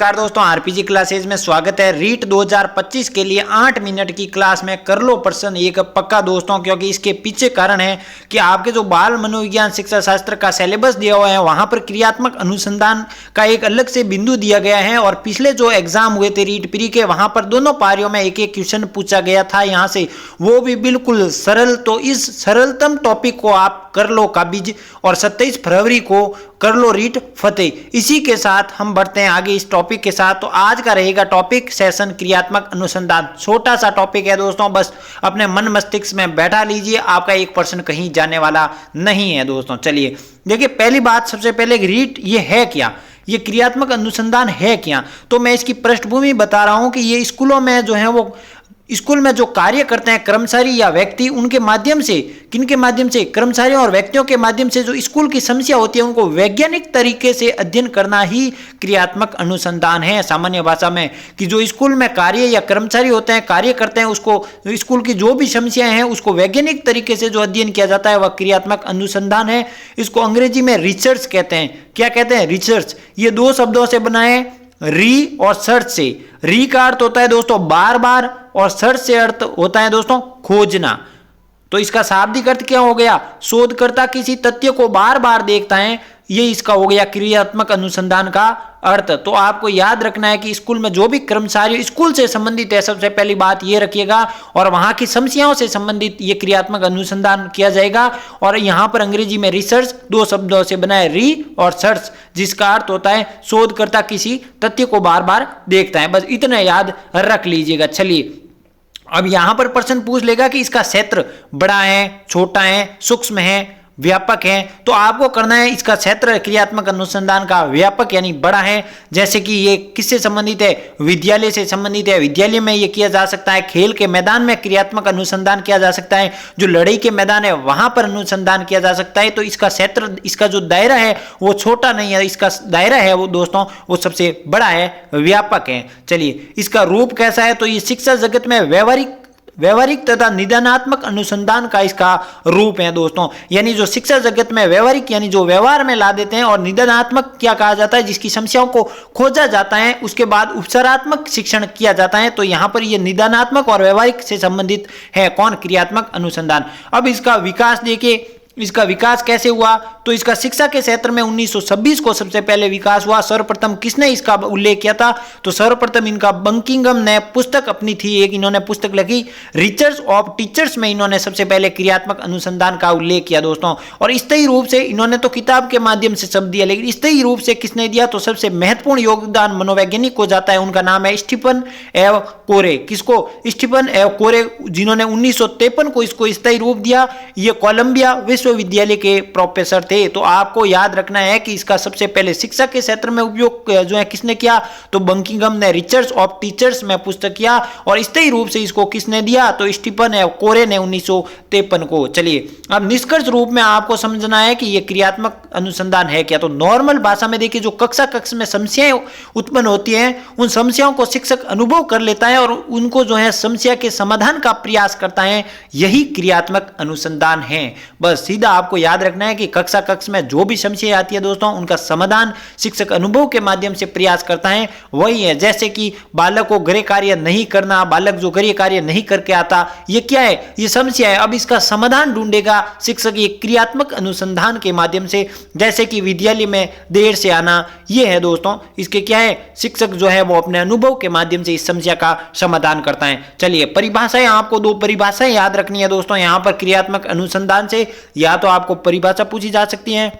नमस्कार दोस्तों, RPG classes में स्वागत है। रीट 2025 के लिए 8 मिनट की क्लास में कर लो प्रश्न एक पक्का दोस्तों, क्योंकि इसके पीछे कारण है कि आपके जो बाल मनोविज्ञान शिक्षा शास्त्र का सिलेबस दिया हुआ है वहां पर क्रियात्मक अनुसंधान का एक अलग से बिंदु दिया गया है। और पिछले जो एग्जाम हुए थे रीट प्री के, वहां पर दोनों पारियों में एक एक क्वेश्चन पूछा गया था यहाँ से, वो भी बिल्कुल सरल। तो इस सरलतम टॉपिक को आप कर लो काबिज और 27 फरवरी को कर लो रीट फतेह। इसी के साथ हम बढ़ते हैं आगे इस टॉपिक के साथ। तो आज का रहेगा टॉपिक सेशन क्रियात्मक अनुसंधान। छोटा सा टॉपिक है दोस्तों, बस अपने मन मस्तिष्क में बैठा लीजिए, आपका एक पर्सन कहीं जाने वाला नहीं है दोस्तों। चलिए देखिए, पहली बात सबसे पहले रीट ये है क्या, ये क्रियात्मक अनुसंधान है क्या। तो मैं इसकी पृष्ठभूमि बता रहा हूं कि ये स्कूलों में जो है वो स्कूल में जो कार्य करते हैं कर्मचारी या व्यक्ति, उनके माध्यम से, किनके माध्यम से, कर्मचारियों और व्यक्तियों के माध्यम से जो स्कूल की समस्या होती है उनको वैज्ञानिक तरीके से अध्ययन करना ही क्रियात्मक अनुसंधान है। सामान्य भाषा में कि जो स्कूल में कार्य या कर्मचारी होते हैं, कार्य करते हैं, उसको स्कूल की जो भी समस्याएं हैं उसको वैज्ञानिक तरीके से जो अध्ययन किया जाता है वह क्रियात्मक अनुसंधान है। इसको अंग्रेजी में रिसर्च कहते हैं। क्या कहते हैं? रिसर्च। ये दो शब्दों से बना है, री और सर्च से। री का अर्थ होता है दोस्तों बार बार और सर्च से अर्थ होता है दोस्तों खोजना। तो इसका शाब्दिक अर्थ क्या हो गया? शोधकर्ता किसी तथ्य को बार बार देखता है, ये इसका हो गया क्रियात्मक अनुसंधान का अर्थ। तो आपको याद रखना है कि स्कूल में जो भी कर्मचारी स्कूल से संबंधित है, सबसे पहली बात ये रखिएगा, और वहां की समस्याओं से संबंधित ये क्रियात्मक अनुसंधान किया जाएगा। और यहां पर अंग्रेजी में रिसर्च दो शब्दों से बना है, री और सर्च, जिसका अर्थ होता है शोधकर्ता किसी तथ्य को बार बार देखता है। बस इतना याद रख लीजिएगा। चलिए अब यहां पर प्रश्न पूछ लेगा कि इसका क्षेत्र बड़ा है, छोटा है, सूक्ष्म है, व्यापक है। तो आपको करना है, इसका क्षेत्र क्रियात्मक अनुसंधान का व्यापक यानी बड़ा है। जैसे कि ये किससे संबंधित है? विद्यालय से संबंधित है। विद्यालय में ये किया जा सकता है, खेल के मैदान में क्रियात्मक अनुसंधान किया जा सकता है, जो लड़ाई के मैदान है वहां पर अनुसंधान किया जा सकता है। तो इसका क्षेत्र, इसका जो दायरा है वो छोटा नहीं है, इसका दायरा है वो दोस्तों वो सबसे बड़ा है, व्यापक है। चलिए इसका रूप कैसा है? तो ये शिक्षा जगत में व्यवहारिक तथा निदानात्मक अनुसंधान का इसका रूप है दोस्तों। यानी जो शिक्षा जगत में व्यवहारिक यानी जो व्यवहार में ला देते हैं, और निदानात्मक क्या कहा जाता है? जिसकी समस्याओं को खोजा जाता है उसके बाद उपचारात्मक शिक्षण किया जाता है। तो यहां पर ये निदानात्मक और व्यवहारिक से संबंधित है कौन? क्रियात्मक अनुसंधान। अब इसका विकास देखिए, इसका विकास कैसे हुआ? तो इसका शिक्षा के क्षेत्र में 1926 को सबसे पहले विकास हुआ। सर्वप्रथम किसने इसका उल्लेख किया था? तो सर्वप्रथम इनका बंकिंघम ने पुस्तक अपनी थी एक, इन्होंने पुस्तक लिखी रिसर्च ऑफ टीचर्स में इन्होंने सबसे पहले क्रियात्मक अनुसंधान का उल्लेख किया दोस्तों। और स्थायी रूप से इन्होंने तो किताब के माध्यम से शब्द दिया, लेकिन स्थायी रूप से किसने दिया? तो सबसे महत्वपूर्ण योगदान मनोवैज्ञानिक को जाता है, उनका नाम है स्टीफन एव कोरे। किसको? स्टीफन एव कोरे, जिन्होंने 1953 को इसको स्थायी रूप दिया। ये कोलंबिया विश्वविद्यालय के प्रोफेसर थे। तो आपको याद रखना है कि इसका सबसे पहले शिक्षा के क्षेत्र में उपयोग जो है किसने किया? तो बंकिंघम ने रिसर्च ऑफ टीचर्स में पुस्तक किया। और स्थायी रूप से इसको किसने दिया? तो स्टीफन एव कोरे ने 1953 को। चलिए अब निष्कर्ष रूप में आपको समझना है कि यह क्रियात्मक अनुसंधान है क्या। तो नॉर्मल भाषा में देखिए, जो कक्ष में समस्याएं उत्पन्न होती हैं, उन समस्याओं को शिक्षक अनुभव कर लेता है और उनको जो है समस्या के समाधान का प्रयास करता है, यही क्रियात्मक अनुसंधान है। बस सीधा आपको याद रखना है कि कक्ष में जो भी समस्या आती है दोस्तों, उनका समाधान शिक्षक अनुभव के माध्यम से प्रयास करता है, वही है। जैसे कि बालक को गृह कार्य नहीं करना, बालक जो गृह कार्य नहीं करके आता, ये क्या है? ये समस्या है। अब इसका समाधान ढूंढेगा शिक्षक ये क्रियात्मक अनुसंधान के माध्यम से। जैसे कि विद्यालय में देर से आना, ये है दोस्तों इसके क्या है? शिक्षक जो है वो अपने अनुभव के माध्यम से इस समस्या का समाधान करता है। चलिए परिभाषाएं, आपको दो परिभाषाएं याद रखनी है दोस्तों यहां पर क्रियात्मक अनुसंधान से। या तो आपको परिभाषा पूछी जा सकती है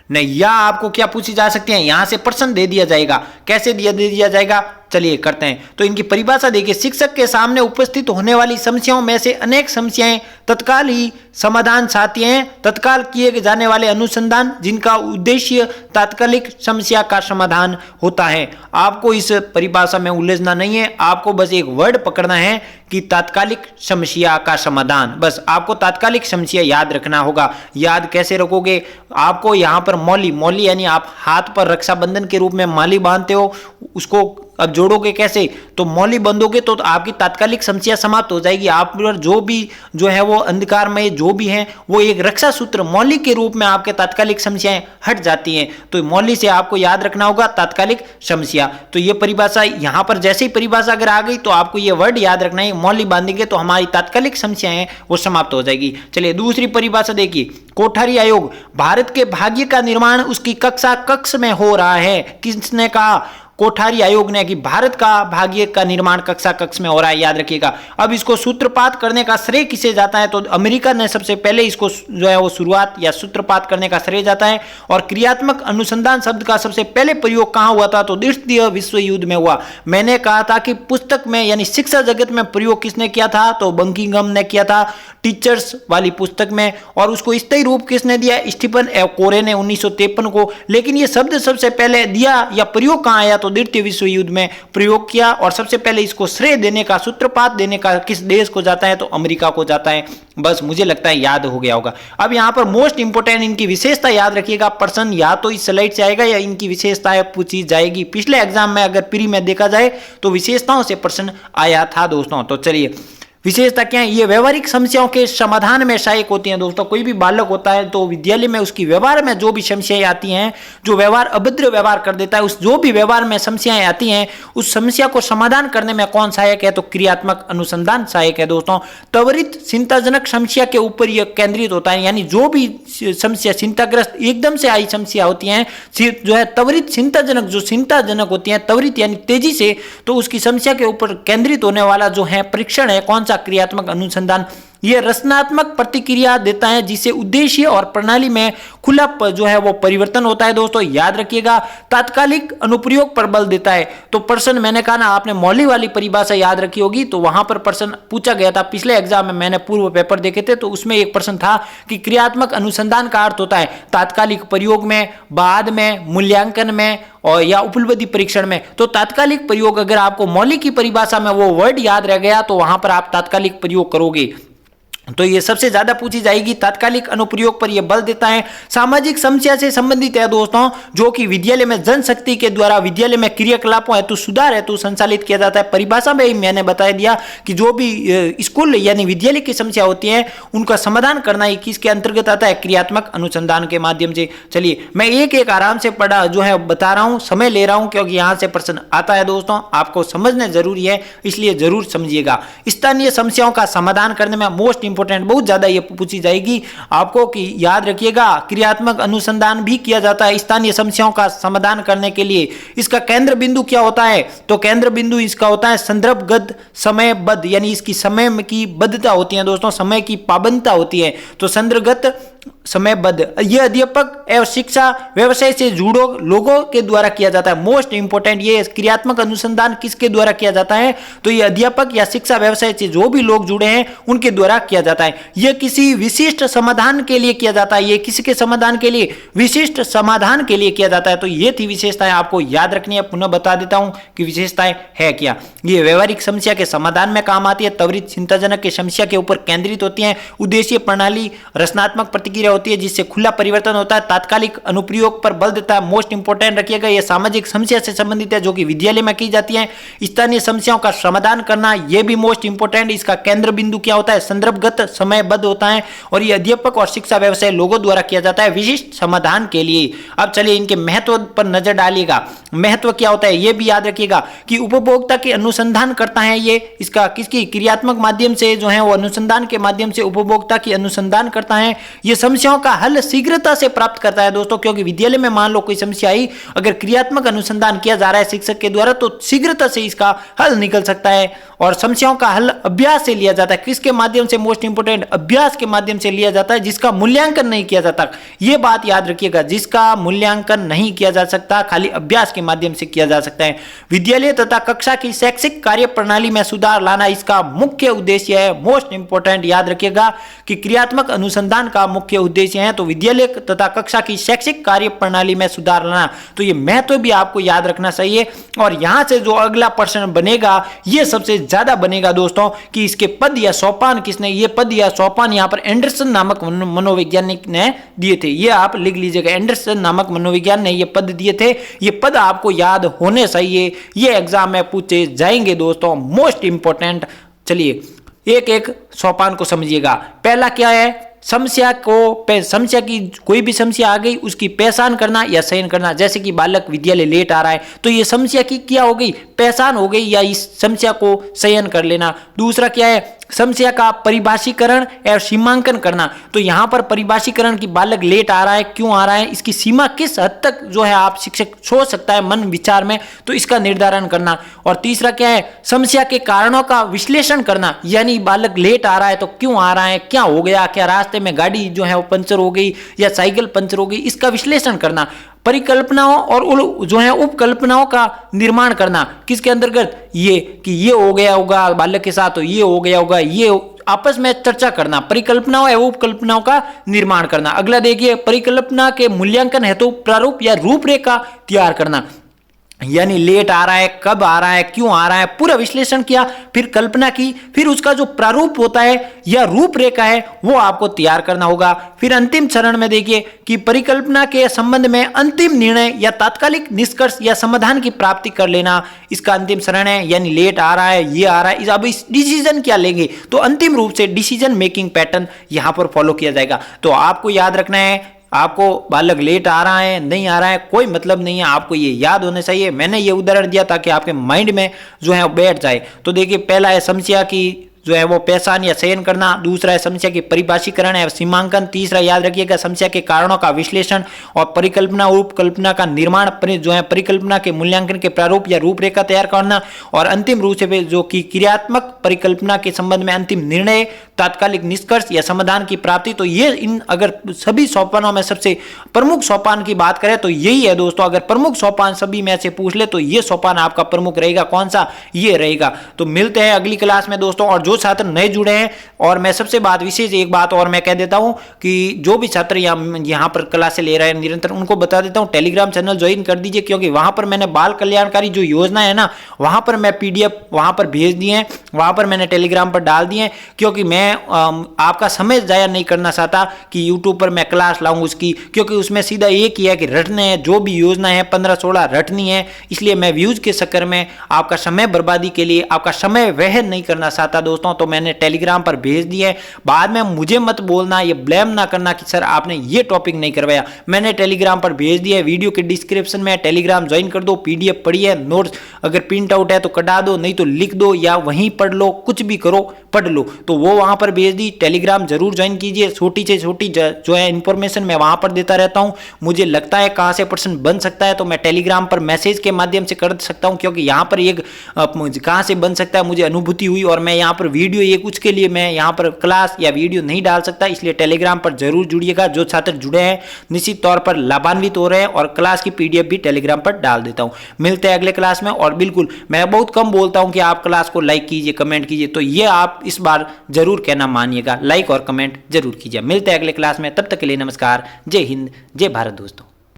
नहीं, या आपको क्या पूछी जा सकती है, यहां से प्रश्न दे दिया जाएगा। कैसे दे दिया जाएगा? चलिए करते हैं। तो इनकी परिभाषा देखिए, शिक्षक के सामने उपस्थित होने वाली समस्याओं में से अनेक समस्याएं तत्काल ही समाधान चाहती हैं। तत्काल किए जाने वाले अनुसंधान जिनका उद्देश्य तात्कालिक समस्या का समाधान होता है। आपको इस परिभाषा में उलझना नहीं है, आपको बस एक वर्ड पकड़ना है कि तात्कालिक समस्या का समाधान। बस आपको तात्कालिक समस्या याद रखना होगा। याद कैसे रखोगे? आपको यहां पर मौली यानी आप हाथ पर रक्षाबंधन के रूप में माली बांधते हो, उसको अब जोड़ोगे कैसे, तो मौली बंधोगे तो आपकी तात्कालिक समस्या समाप्त हो जाएगी। आप पर जो भी जो है वो अंधकार में जो भी है वो एक रक्षा सूत्र मौली के रूप में आपके तात्कालिक समस्याएं हट जाती हैं। तो मौली से आपको याद रखना होगा तात्कालिक समस्या। तो ये परिभाषा यहाँ पर जैसे ही परिभाषा अगर आ गई तो आपको ये वर्ड याद रखना है, मौली बांधेंगे तो हमारी तात्कालिक समस्याएं वो समाप्त हो जाएगी। चलिए दूसरी परिभाषा देखिए, कोठारी आयोग, भारत के भाग्य का निर्माण उसकी कक्षा कक्ष में हो रहा है। किसने कहा, कोठारी आयोग ने, कि भारत का भाग्य का निर्माण कक्षा कक्ष में हो रहा है, याद रखिएगा। अब इसको सूत्रपात करने का श्रेय किसे जाता है, तो अमेरिका ने सबसे पहले इसको जो है वो शुरुआत या सूत्रपात करने का श्रेय जाता है। और क्रियात्मक अनुसंधान शब्द का सबसे पहले प्रयोग कहां हुआ था, तो द्वितीय विश्व युद्ध में हुआ। मैंने कहा था कि पुस्तक में यानी शिक्षा जगत में प्रयोग किसने किया था, तो बंकिंघम ने किया था टीचर्स वाली पुस्तक में। और उसको स्थायी रूप किसने दिया, स्टीफन कोरे ने 1953 को। लेकिन ये शब्द सबसे पहले दिया या प्रयोग कहां आया, तो द्वितीय विश्व युद्ध में प्रयोग किया। और सबसे पहले इसको श्रेय देने का, सूत्रपात देने का किस देश को जाता है, तो अमेरिका को जाता है। बस मुझे लगता है याद हो गया होगा। अब यहां पर मोस्ट इंपोर्टेंट इनकी विशेषता याद रखिएगा। प्रश्न या तो इस स्लाइड से आएगा या इनकी विशेषताएं पूछी जाएगी। पिछले एग्जाम में अगर प्री में देखा जाए तो विशेषताओं से प्रश्न आया था दोस्तों। तो चलिए विशेषता क्या है, ये व्यवहारिक समस्याओं के समाधान में सहायक होती हैं दोस्तों। कोई भी बालक होता है तो विद्यालय में उसकी व्यवहार में जो भी समस्याएं आती हैं, जो व्यवहार अभद्र व्यवहार कर देता है, उस जो भी व्यवहार में समस्याएं आती हैं, उस समस्या को समाधान करने में कौन सहायक है, तो क्रियात्मक अनुसंधान सहायक है दोस्तों। त्वरित चिंताजनक समस्या के ऊपर यह केंद्रित होता है, यानी जो भी समस्या चिंताग्रस्त एकदम से आई समस्या होती है जो है त्वरित चिंताजनक, जो चिंताजनक होती है त्वरित यानी तेजी से, तो उसकी समस्या के ऊपर केंद्रित होने वाला जो है परीक्षण है कौन क्रियात्मक अनुसंधान। यह रचनात्मक प्रतिक्रिया देता है जिसे उद्देश्य और प्रणाली में खुला जो है वो परिवर्तन होता है दोस्तों। याद रखिएगा तात्कालिक अनुप्रयोग पर बल देता है। तो प्रश्न मैंने कहा ना, आपने मौलिक वाली परिभाषा याद रखी होगी, तो वहां पर प्रश्न पूछा गया था पिछले एग्जाम में, मैंने पूर्व पेपर देखे थे, तो उसमें एक प्रश्न था कि क्रियात्मक अनुसंधान का अर्थ होता है तात्कालिक प्रयोग में, बाद में, मूल्यांकन में और या उपलब्धि परीक्षण में। तो तात्कालिक प्रयोग अगर आपको मौलिक की परिभाषा में वो वर्ड याद रह गया तो वहां पर आप तात्कालिक प्रयोग करोगे। तो ये सबसे ज्यादा पूछी जाएगी। तात्कालिक अनुप्रयोग पर यह बल देता है। सामाजिक समस्या से संबंधित है दोस्तों, जो कि विद्यालय में जनशक्ति के द्वारा विद्यालय में क्रियाकलापों हेतु सुधार हेतु संचालित किया जाता है। परिभाषा में ही मैंने बता दिया कि जो भी स्कूल यानी विद्यालय की समस्या होती है उनका समाधान करना ही किसके अंतर्गत आता है, क्रियात्मक अनुसंधान के माध्यम से। चलिए मैं एक एक आराम से पढ़ा जो है बता रहा हूं, समय ले रहा हूं क्योंकि यहां से प्रश्न आता है दोस्तों, आपको समझना जरूरी है, इसलिए जरूर समझिएगा। स्थानीय समस्याओं का समाधान करने में मोस्ट इंपोर्टेंट बहुत ज्यादा ये पूछी जाएगी आपको, कि याद रखिएगा क्रियात्मक अनुसंधान भी किया जाता है स्थानीय समस्याओं का समाधान करने के लिए। इसका केंद्र बिंदु क्या होता है, तो केंद्र बिंदु इसका होता है संदर्भगत समयबद्ध, यानी इसकी समय की बद्धता होती है दोस्तों, समय की पाबंदता होती है। तो संदर्भगत समयबद्ध यह अध्यापक एवं शिक्षा व्यवसाय से जुड़ो लोगों के द्वारा किया जाता है। मोस्ट इंपोर्टेंट ये क्रियात्मक अनुसंधान किसके द्वारा किया जाता है, तो ये अध्यापक या शिक्षा व्यवसाय से जो भी लोग जुड़े हैं उनके द्वारा किया जाता है। यह किसी विशिष्ट समाधान के लिए किया जाता है। ये किसके समाधान के लिए, विशिष्ट समाधान के लिए किया जाता है। तो ये थी विशेषताएं, आपको याद रखनी है। पुनः बता देता हूं कि विशेषताएं है क्या। ये व्यवहारिक समस्या के समाधान में काम आती है, त्वरित चिंताजनक की समस्या के ऊपर केंद्रित होती है, उद्देश्य प्रणाली रचनात्मक प्रतिक्रिया होती है जिससे खुला परिवर्तन होता है, तात्कालिक अनुप्रयोग पर बल देता है। मोस्ट इंपोर्टेंट रखिएगा, यह सामाजिक समस्या से संबंधित है जो कि विद्यालय में की जाती है। स्थानीय समस्याओं का समाधान करना यह भी मोस्ट इंपोर्टेंट, इसका केंद्र बिंदु क्या होता है, संदर्भगत समयबद्ध होता है और यह अध्यापक और शिक्षा व्यवसाय लोगों द्वारा किया जाता है विशिष्ट समाधान के लिए। अब चलिए इनके महत्व पर नजर डालिएगा। महत्व क्या होता है यह भी याद रखिएगा कि उपभोक्ता के अनुसंधान करता है ये, इसका किसकी क्रियात्मक माध्यम से जो है वो अनुसंधान के माध्यम से उपभोक्ता की अनुसंधान करता है। यह समस्याओं का हल शीघ्रता से प्राप्त करता है दोस्तों, क्योंकि विद्यालय में मान लो कोई समस्या आई, अगर क्रियात्मक अनुसंधान किया जा रहा है शिक्षक के द्वारा तो शीघ्रता से इसका हल निकल सकता है। और समस्याओं का हल अभ्यास से लिया जाता है। किसके माध्यम से, मोस्ट इंपोर्टेंट अभ्यास के माध्यम से लिया जाता है, जिसका मूल्यांकन नहीं किया जाता। यह बात याद रखिएगा, जिसका मूल्यांकन नहीं किया जा सकता, खाली अभ्यास के माध्यम से किया जा सकता है। विद्यालय तथा कक्षा की शैक्षिक कार्य प्रणाली में सुधार लाना इसका मुख्य उद्देश्य है। मोस्ट इंपोर्टेंट याद रखिएगा कि क्रियात्मक अनुसंधान का मुख्य मुख्य उद्देश्य हैं। तो विद्यालय तथा कक्षा की शैक्षिक कार्य प्रणाली में सुधार लाना, तो ये महत्व भी आपको याद रखना चाहिए। और यहां से जो अगला प्रश्न बनेगा ये सबसे ज्यादा बनेगा दोस्तों कि इसके पद या सोपान किसने, ये पद या सोपान यहां पर एंडरसन नामक मनोवैज्ञानिक ने दिए थे। ये आप लिख लीजिएगा, एंडरसन नामक मनोविज्ञान ने ये पद दिए थे। ये पद आपको याद होने चाहिए, ये एग्जाम में पूछे जाएंगे दोस्तों, मोस्ट इंपोर्टेंट। चलिए एक एक सोपान को समझिएगा। पहला क्या है, समस्या की कोई भी समस्या आ गई उसकी पहचान करना या चयन करना। जैसे कि बालक विद्यालय लेट आ रहा है तो ये समस्या की क्या हो गई, पहचान हो गई, या इस समस्या को चयन कर लेना। दूसरा क्या है, समस्या का परिभाषीकरण और सीमांकन करना। तो यहां पर परिभाषीकरण की बालक लेट आ रहा है, क्यों आ रहा है, इसकी सीमा किस हद तक जो है आप शिक्षक सोच सकता है मन विचार में, तो इसका निर्धारण करना। और तीसरा क्या है, समस्या के कारणों का विश्लेषण करना, यानी बालक लेट आ रहा है तो क्यों आ रहा है, क्या हो गया, क्या रास्ते में गाड़ी जो है वो पंचर हो गई या साइकिल पंचर हो गई, इसका विश्लेषण करना। परिकल्पनाओं और जो है उपकल्पनाओं का निर्माण करना, किसके अंतर्गत, ये कि ये हो गया होगा बालक के साथ, तो ये हो गया होगा, ये आपस में चर्चा करना, परिकल्पनाओं एवं उपकल्पनाओं का निर्माण करना। अगला देखिए, परिकल्पना के मूल्यांकन हेतु प्रारूप या रूपरेखा तैयार करना, यानी लेट आ रहा है, कब आ रहा है, क्यों आ रहा है, पूरा विश्लेषण किया, फिर कल्पना की, फिर उसका जो प्रारूप होता है या रूपरेखा है वो आपको तैयार करना होगा। फिर अंतिम चरण में देखिए कि परिकल्पना के संबंध में अंतिम निर्णय या तात्कालिक निष्कर्ष या समाधान की प्राप्ति कर लेना, इसका अंतिम चरण है। यानी लेट आ रहा है, ये आ रहा है, अब इस डिसीजन क्या लेंगे, तो अंतिम रूप से डिसीजन मेकिंग पैटर्न यहां पर फॉलो किया जाएगा। तो आपको याद रखना है, आपको बालक लेट आ रहा है नहीं आ रहा है कोई मतलब नहीं है, आपको ये याद होना चाहिए। मैंने ये उदाहरण दिया ताकि आपके माइंड में जो है वो बैठ जाए। तो देखिए, पहला है समस्या की जो है वो पहचान या चयन करना, दूसरा है समस्या की परिभाषीकरण है सीमांकन, तीसरा याद रखिएगा समस्या के कारणों का विश्लेषण और परिकल्पना और उपकल्पना का निर्माण, जो है परिकल्पना के मूल्यांकन के प्रारूप या रूपरेखा तैयार करना, और अंतिम रूप से जो कि क्रियात्मक परिकल्पना के संबंध में अंतिम निर्णय, तात्कालिक निष्कर्ष या समाधान की प्राप्ति। तो ये इन अगर सभी सोपानों में सबसे प्रमुख सोपान की बात करें तो यही है दोस्तों। अगर प्रमुख सोपान सभी में से पूछ ले तो ये सोपान आपका प्रमुख रहेगा, कौन सा, ये रहेगा। तो मिलते हैं अगली क्लास में दोस्तों। और जो छात्र नए जुड़े हैं, और मैं सबसे बात विशेष एक बात और मैं कह देता हूं कि जो भी छात्र यहां पर क्लासें ले रहे हैं निरंतर, उनको बता देता हूं टेलीग्राम चैनल ज्वाइन कर दीजिए, क्योंकि वहां पर मैंने बाल कल्याणकारी जो योजना है ना, वहां पर मैं पीडीएफ वहां पर भेज दिए हैं, वहां पर मैंने टेलीग्राम पर डाल दिए हैं, क्योंकि मैं आपका समय जाया नहीं करना चाहता कि यूट्यूब पर मैं क्लास लाऊं उसकी, क्योंकि उसमें सीधा एक ही है कि रटने हैं, जो भी योजना है 15-16 रटनी है। इसलिए मैं व्यूज के चक्कर में आपका समय बर्बादी के लिए आपका समय वह नहीं करना चाहता दोस्तों। तो मैंने टेलीग्राम पर भेज दिए। बाद में मुझे मत बोलना, ये ब्लेम ना करना कि सर आपने ये टॉपिक नहीं करवाया। मैंने टेलीग्राम पर भेज दिया, वीडियो के डिस्क्रिप्शन में टेलीग्राम ज्वाइन कर दो, पीडीएफ पढ़िए, नोट्स अगर प्रिंट आउट है तो कटा दो, नहीं तो लिख दो या वहीं पढ़ लो, कुछ भी करो पढ़ लो। तो वो वहां पर भेज दी। टेलीग्राम जरूर ज्वाइन कीजिए, छोटी से छोटी जो है इंफॉर्मेशन मैं वहां पर देता रहता हूं। मुझे लगता है कहां से पर्सन बन सकता है तो मैं टेलीग्राम पर मैसेज के माध्यम से कर सकता हूं, क्योंकि यहां पर एक कहां से बन सकता है मुझे अनुभूति हुई, और मैं यहां पर वीडियो एक उसके लिए मैं यहां पर क्लास या वीडियो नहीं डाल सकता। इसलिए टेलीग्राम पर जरूर जुड़िएगा। जो छात्र जुड़े हैं निश्चित तौर पर लाभान्वित हो रहे हैं, और क्लास की पीडीएफ भी टेलीग्राम पर डाल देता हूं। मिलते हैं अगले क्लास में। और बिल्कुल मैं बहुत कम बोलता हूं कि आप क्लास को लाइक कीजिए, कमेंट कीजिए, तो ये आप इस बार जरूर कहना मानिएगा, लाइक और कमेंट जरूर कीजिए। मिलते हैं अगले क्लास में, तब तक के लिए नमस्कार, जय हिंद, जय भारत दोस्तों।